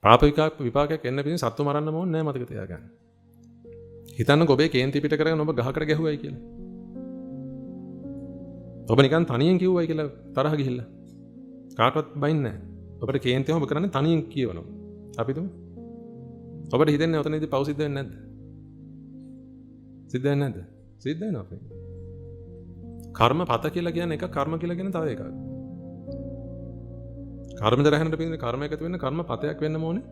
පාප විපාකයක් එන්න පිටින් සත්තු මරන්න ඕනේ නැහැ මතක තියාගන්න. හිතන්නකෝ ඔබේ කේන්ති පිට කරගෙන ඔබ ගහකට ගැහුවයි කියලා. ඔබ නිකන් තනියෙන් කිව්වයි කියලා තරහ ගිහිල්ලා. කාටවත් බයින්නේ නැහැ. ඔබට කේන්තිම ඔබ කරන්නේ තනියෙන් කියවනවා. අපි තුමු. ඔබට හිතෙන්නේ ඔතනදී පව් සිද්ධ වෙන්නේ නැද්ද? සිද්ධ වෙන්නේ නැද්ද? සිද්ධ වෙනවා අපේ. කර්මපත කියලා කියන්නේ එක කර්ම කියලා කියන තව එකක්. කර්මද රැහෙනට පිටින් කර්ම එකතු වෙන්න කර්මපතයක් වෙන්න ඕනේ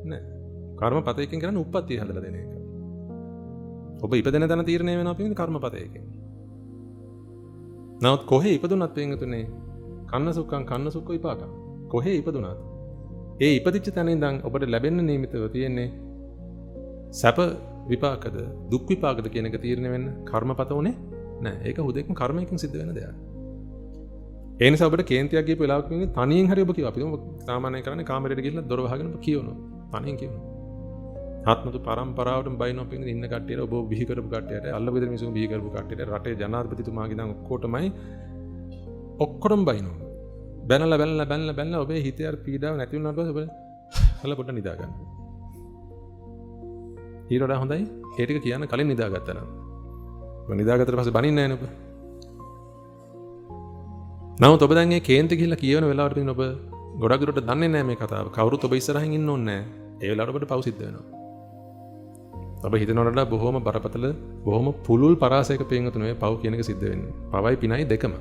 නැහැ. කර්මපතයකින් කරන්නේ උප්පත්තිය හදලා දෙන එක. ඔබ ඉපදෙන තැන තීරණය වෙනවා පිටින් කර්මපතයකින්. නමුත් කොහේ ඉපදුනත් වෙන්තුනේ කන්න සුක්ඛ විපාක. කොහේ ඉපදුනත් ඒ ඉපදිච්ච තැන ඉඳන් ඔබට ලැබෙන්න නියමිතව තියෙන්නේ සැප විපාකද දුක් විපාකද කියන එක තීරණය වෙන්න කර්මපත උනේ නැහැ. ඒක හුදෙක්ම කර්මයකින් සිද්ධ වෙන දෙයක්. ඒ නිසා ඔබට කේන්තියක් ගිහපු වෙලාවක ඉන්නේ තනියෙන් හරි ඔබ කියව. අපි සාමාන්‍යයෙන් කරන්නේ කාමරේට ගිහිල්ලා දොර වහගෙන ඔබ කියවනවා. තනියෙන් කියවනවා. ආත්මතු පරම්පරාවටම බයිනෝ පිටින් ඉන්න කට්ටියට ඔබ බිහි කරපු කට්ටියට අල්ල බෙදෙන මිනිස්සු බිහි කරපු කට්ටියට රටේ ජනාධිපතිතුමාගේ ඉඳන් ඔක්කොටමයි ඔක්කොටම බයිනෝ. බැනලා ඔබේ හිතේ අර පීඩාව නැති වුණාට පස්සේ ඔබ හල පොඩ්ඩක් නිදා ගන්න. ඊට වඩා හොඳයි ඒ ටික කියන්න කලින් නිදාගත්තා නම්. ඔබ නිදාගත්තට පස්සේ බනින්නේ නැහැ නේ ඔබ. නමුත් ඔබ දැන් මේ කේන්ති ගිහිල්ලා කියවන වෙලාවට පිටින් ඔබ ගොඩක් දුරට දන්නේ නැහැ මේ කතාව. කවුරුත් ඔබ ඉස්සරහින් ඉන්න ඕනේ නැහැ. ඒ වෙලාවට ඔබට පව් සිද්ධ වෙනවා. ඔබ හිතනවලට බොහොම බරපතල බොහොම පුළුල් පරාසයක පින්වතුනේ පව් කියන එක සිද්ධ වෙන්නේ. පවයි පිනයි දෙකම.